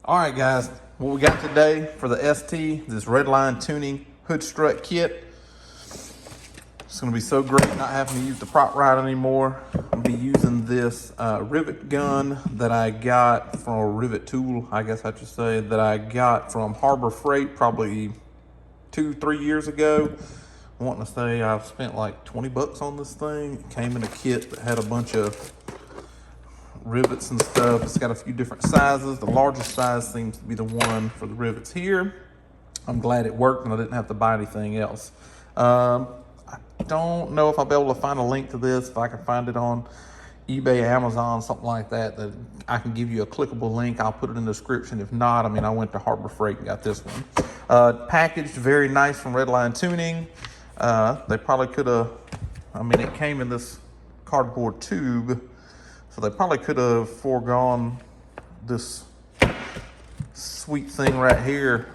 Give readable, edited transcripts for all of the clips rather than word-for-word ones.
All right, guys, what we got today for the ST, this Redline Tuning hood strut kit. It's gonna be so great not having to use the prop ride anymore. I'll be using this rivet gun that I got from a rivet tool, I guess I should say, that I got from Harbor Freight probably 2-3 years ago. I'm wanting to say I've spent like 20 bucks on this thing. It came in a kit that had a bunch of rivets and stuff. It's got a few different sizes. The largest size seems to be the one for the rivets here. I'm glad it worked and I didn't have to buy anything else. I don't know if I'll be able to find a link to this. If I can find it on eBay, Amazon, something like that, that I can give you a clickable link, I'll put it in the description. If not, I mean, I went to Harbor Freight and got this one. Packaged very nice from Redline Tuning. They probably could have, I mean, it came in this cardboard tube, so they probably could have foregone this sweet thing right here,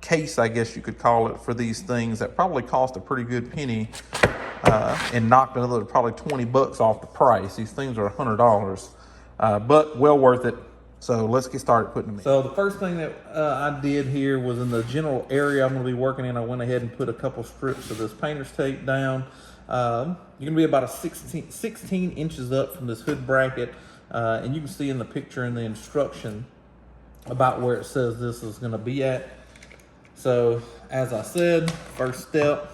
case, I guess you could call it, for these things that probably cost a pretty good penny, and knocked another probably 20 bucks off the price. These things are $100, but well worth it. So let's get started putting them in. So the first thing that I did here was in the general area I'm going to be working in. I went ahead and put a couple strips of this painter's tape down. You're going to be about a 16 inches up from this hood bracket, and you can see in the picture in the instruction about where it says this is going to be at. So as I said, first step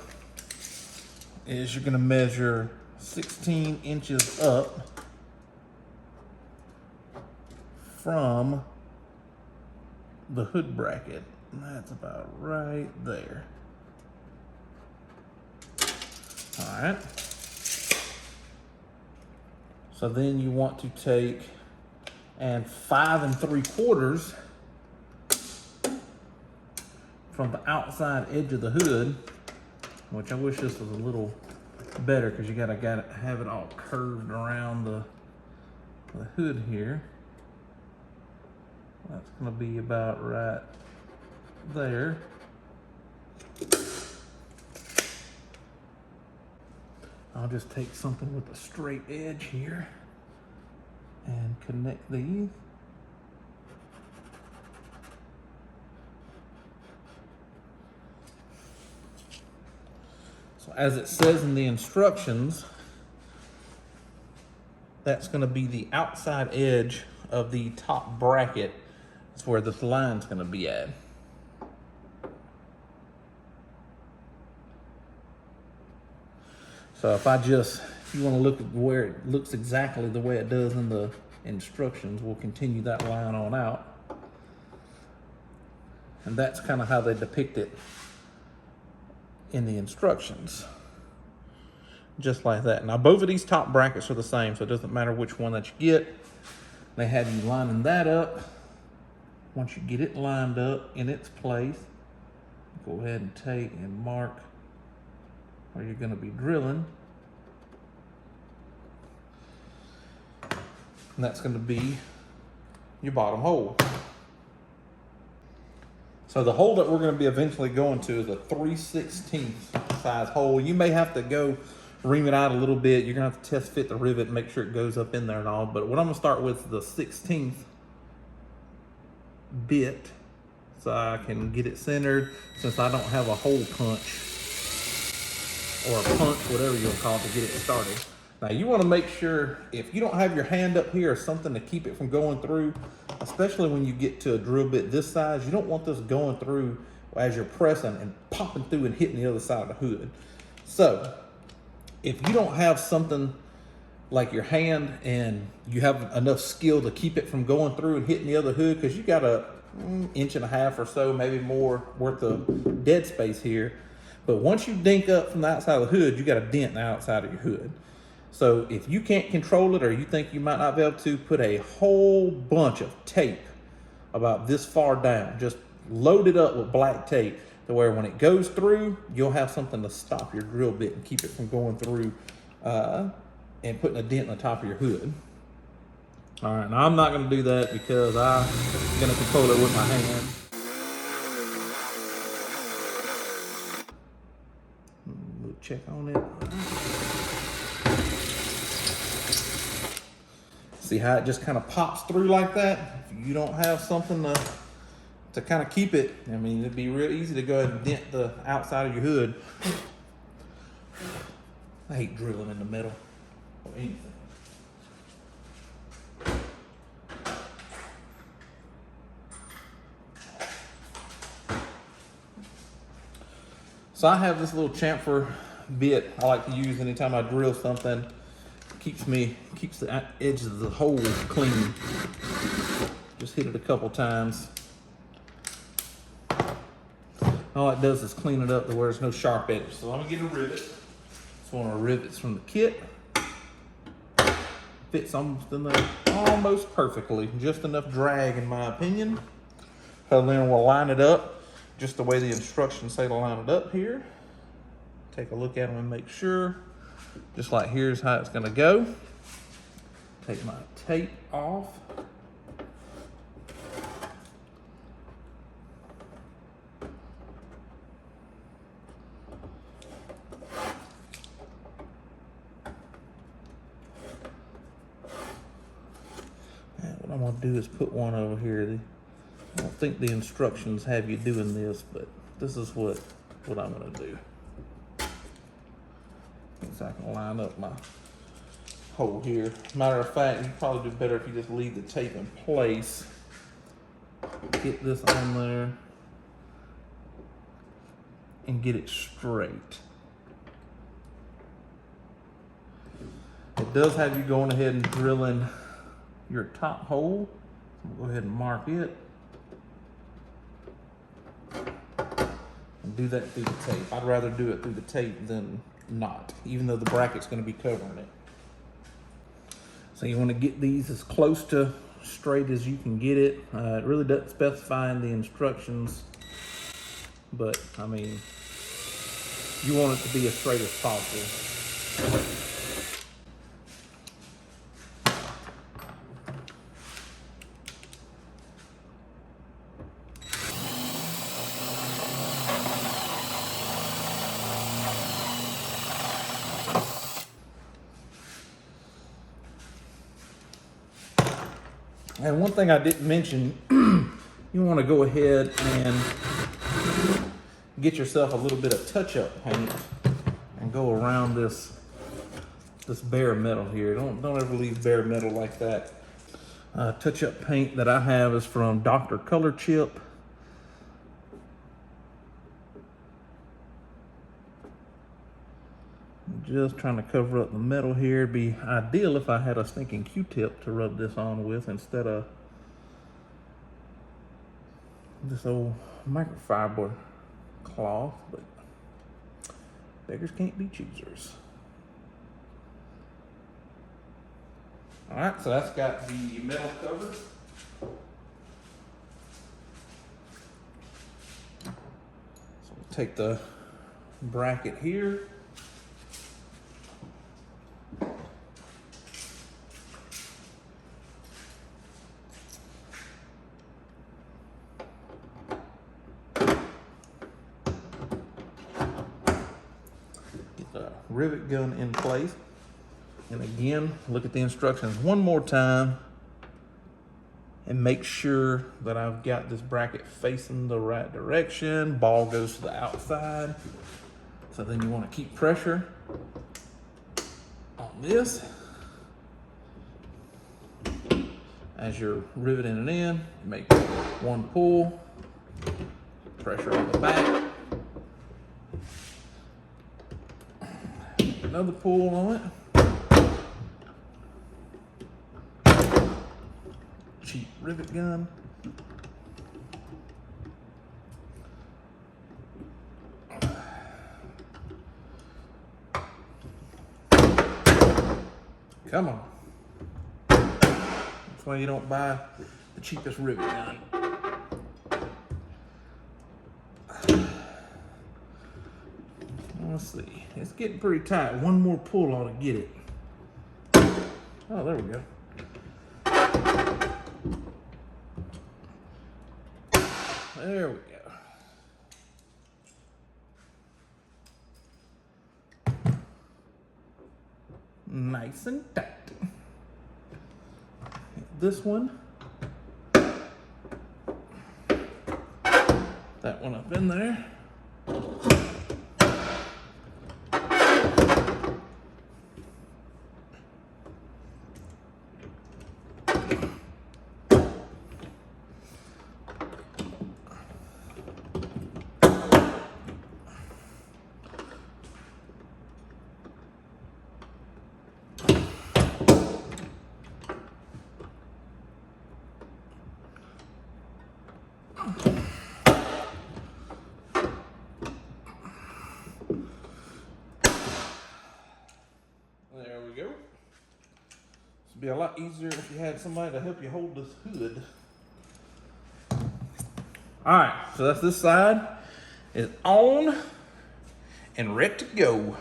is you're going to measure 16 inches up from the hood bracket, and that's about right there. All right. So then you want to take and 5 3/4 from the outside edge of the hood, which I wish this was a little better because you gotta have it all curved around the hood here. That's gonna be about right there. I'll just take something with a straight edge here and connect these. So as it says in the instructions, that's going to be the outside edge of the top bracket. That's where this line's going to be at. So if you want to look at where it looks exactly the way it does in the instructions, we'll continue that line on out. And that's kind of how they depict it in the instructions, just like that. Now both of these top brackets are the same, so it doesn't matter which one that you get. They have you lining that up. Once you get it lined up in its place, go ahead and take and mark where you're going to be drilling, and that's going to be your bottom hole. So the hole that we're going to be eventually going to is a 3/16 size hole. You may have to go ream it out a little bit. You're going to have to test fit the rivet and make sure it goes up in there and all. But what I'm going to start with is the 16th bit, so I can get it centered, since I don't have a hole punch or a punch, whatever you'll call it, to get it started. Now you want to make sure, if you don't have your hand up here or something to keep it from going through, especially when you get to a drill bit this size, you don't want this going through as you're pressing and popping through and hitting the other side of the hood. So if you don't have something like your hand and you have enough skill to keep it from going through and hitting the other hood, because you got a 1.5 inches or so, maybe more, worth of dead space here. But once you dink up from the outside of the hood, you got a dent in the outside of your hood. So if you can't control it, or you think you might not be able to, put a whole bunch of tape about this far down. Just load it up with black tape to where when it goes through, you'll have something to stop your drill bit and keep it from going through and putting a dent in the top of your hood. All right, now I'm not going to do that because I'm going to control it with my hand. We'll check on it. See how it just kind of pops through like that? If you don't have something to kind of keep it, I mean, it'd be real easy to go ahead and dent the outside of your hood. I hate drilling in the metal or anything. So I have this little chamfer bit I like to use anytime I drill something. Keeps the edges of the hole clean. Just hit it a couple times. All it does is clean it up to where there's no sharp edges. So I'm gonna get a rivet. It's one of our rivets from the kit. Fits almost in there almost perfectly. Just enough drag in my opinion. So then we'll line it up just the way the instructions say to line it up here. Take a look at them and make sure. Just like here's how it's gonna go. Take my tape off. And what I'm gonna do is put one over here. I don't think the instructions have you doing this, but this is what I'm gonna do. So I can line up my hole here. Matter of fact, you probably do better if you just leave the tape in place. Get this on there and get it straight. It does have you going ahead and drilling your top hole. Go ahead and mark it. And do that through the tape. I'd rather do it through the tape than not, even though the bracket's going to be covering it. So you want to get these as close to straight as you can get it. It really doesn't specify in the instructions, but I mean, you want it to be as straight as possible. And one thing I didn't mention, you want to go ahead and get yourself a little bit of touch-up paint and go around this bare metal here. Don't ever leave bare metal like that. Touch-up paint that I have is from Dr. Color Chip. Just trying to cover up the metal here. It'd be ideal if I had a stinking Q-tip to rub this on with instead of this old microfiber cloth, but beggars can't be choosers. All right, so that's got the metal covered. So we'll take the bracket here. Rivet gun in place, and again look at the instructions one more time and make sure that I've got this bracket facing the right direction. Ball goes to the outside, so then you want to keep pressure on this as you're riveting it in. Make one pull, pressure on the back, another pull on it. Cheap rivet gun. Come on. That's why you don't buy the cheapest rivet gun. Let's see. It's getting pretty tight. One more pull ought to get it. Oh, there we go. There we go. Nice and tight. this one. That one up in there. There we go. This would be a lot easier if you had somebody to help you hold this hood. All right, so that's this side is on and ready to go.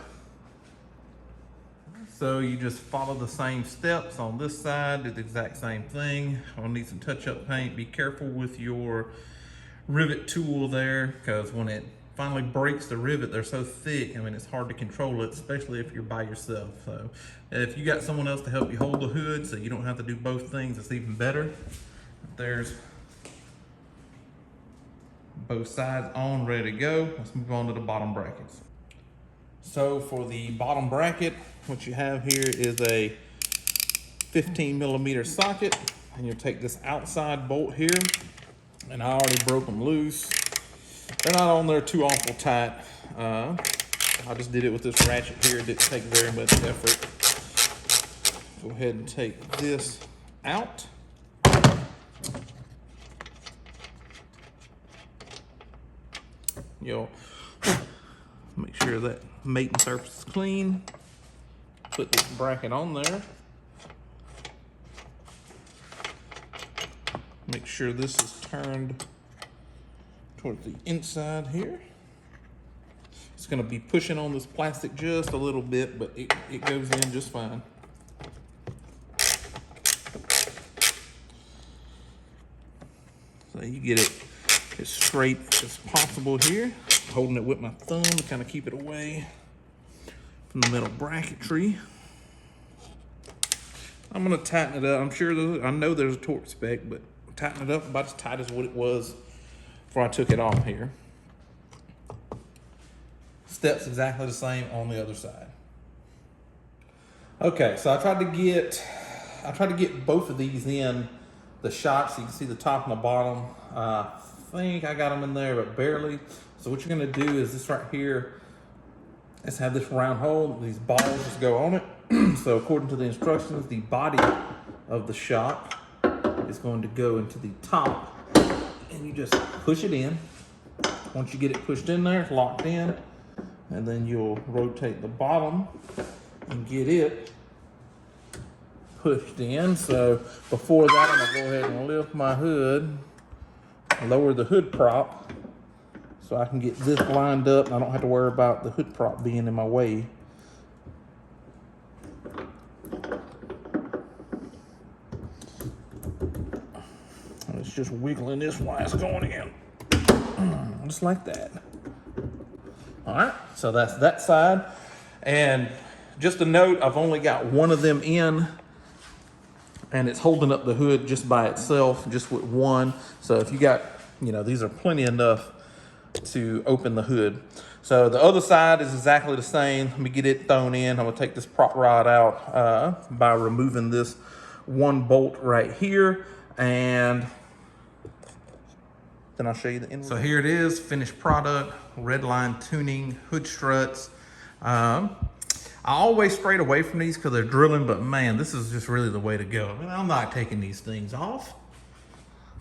So you just follow the same steps on this side, do the exact same thing. I'll need some touch-up paint. Be careful with your rivet tool there, because when it finally breaks the rivet, they're so thick, I mean, it's hard to control it, especially if you're by yourself. So if you got someone else to help you hold the hood so you don't have to do both things, it's even better. There's both sides on, ready to go. Let's move on to the bottom brackets. So for the bottom bracket, what you have here is a 15mm socket, and you'll take this outside bolt here, and I already broke them loose. They're not on there too awful tight. I just did it with this ratchet here. It didn't take very much effort. Go ahead and take this out. You'll make sure that mating surface is clean. Put this bracket on there. Make sure this is turned towards the inside here. It's going to be pushing on this plastic just a little bit, but it goes in just fine. So you get it as straight as possible here. Holding it with my thumb to kind of keep it away from the metal bracketry. I'm going to tighten it up. I'm sure, I know there's a torque spec, but tighten it up about as tight as what it was before I took it off here. Steps exactly the same on the other side. Okay, so I tried to get both of these in the shot so you can see the top and the bottom. I think I got them in there, but barely. So what you're gonna do is this right here, let's have this round hole, these balls just go on it. So according to the instructions, the body of the shock is going to go into the top, and you just push it in. Once you get it pushed in there, it's locked in, and then you'll rotate the bottom and get it pushed in. So before that, I'm gonna go ahead and lift my hood, lower the hood prop, so I can get this lined up and I don't have to worry about the hood prop being in my way. And it's just wiggling this while it's going in. Just like that. All right, so that's that side. And just a note, I've only got one of them in, and it's holding up the hood just by itself, just with one. So if you got, these are plenty enough to open the hood. So the other side is exactly the same. Let me get it thrown in. I'm gonna take this prop rod out by removing this one bolt right here, and then I'll show you the end. So here it is, finished product, Redline Tuning hood struts. I always strayed away from these because they're drilling, but man, this is just really the way to go. I mean, I'm not taking these things off.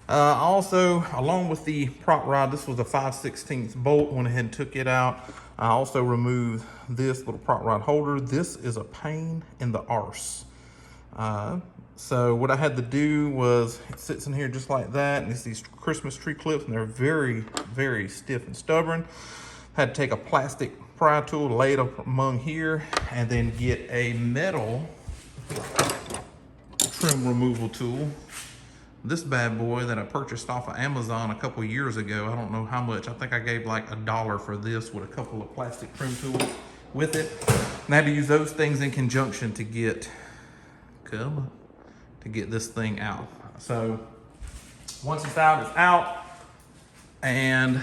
Also, along with the prop rod, this was a 5/16 bolt. Went ahead and took it out. I also removed this little prop rod holder. This is a pain in the arse. So what I had to do was, it sits in here just like that, and it's these Christmas tree clips, and they're very, very stiff and stubborn. Had to take a plastic pry tool, lay it up among here, and then get a metal trim removal tool. This bad boy that I purchased off of Amazon a couple years ago, I don't know how much. I think I gave like $1 for this with a couple of plastic trim tools with it. And I had to use those things in conjunction to get, to get this thing out. So once it's out, it's out. And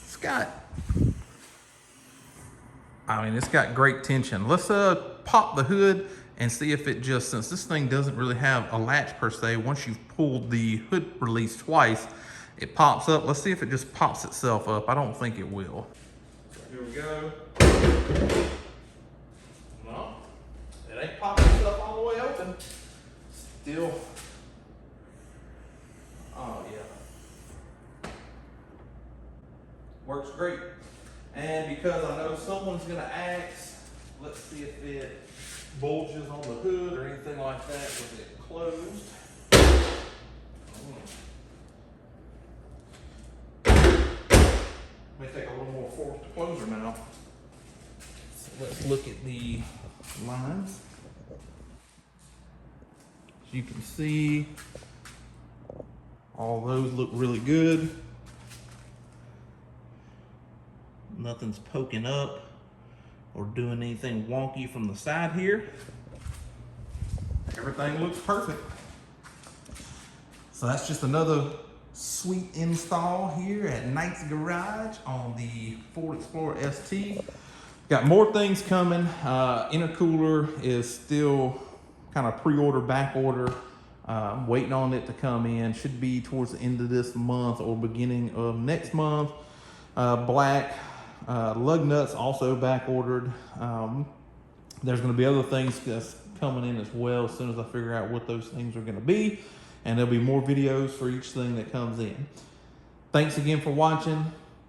it's got, it's got great tension. Let's pop the hood and see if it just, since this thing doesn't really have a latch per se, once you've pulled the hood release twice, it pops up. Let's see if it just pops itself up. I don't think it will. So here we go. No, it ain't popping itself all the way open. Still, oh yeah. Works great. And because I know someone's gonna ask, let's see if it bulges on the hood or anything like that with it closed. May take a little more force to close her now. So let's look at the lines. As you can see, all those look really good. Nothing's poking up or doing anything wonky from the side here. Everything looks perfect. So that's just another sweet install here at Knight's Garage on the Ford Explorer ST. Got more things coming. Intercooler is still kind of pre-order, back order. Waiting on it to come in. Should be towards the end of this month or beginning of next month. Black lug nuts also back ordered. There's going to be other things that's coming in as well as soon as I figure out what those things are going to be, and there'll be more videos for each thing that comes in. Thanks again for watching.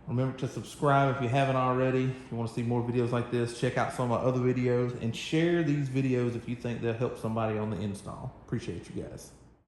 Remember to subscribe if you haven't already. If you want to see more videos like this, check out some of my other videos and share these videos if you think they'll help somebody on the install. Appreciate you guys.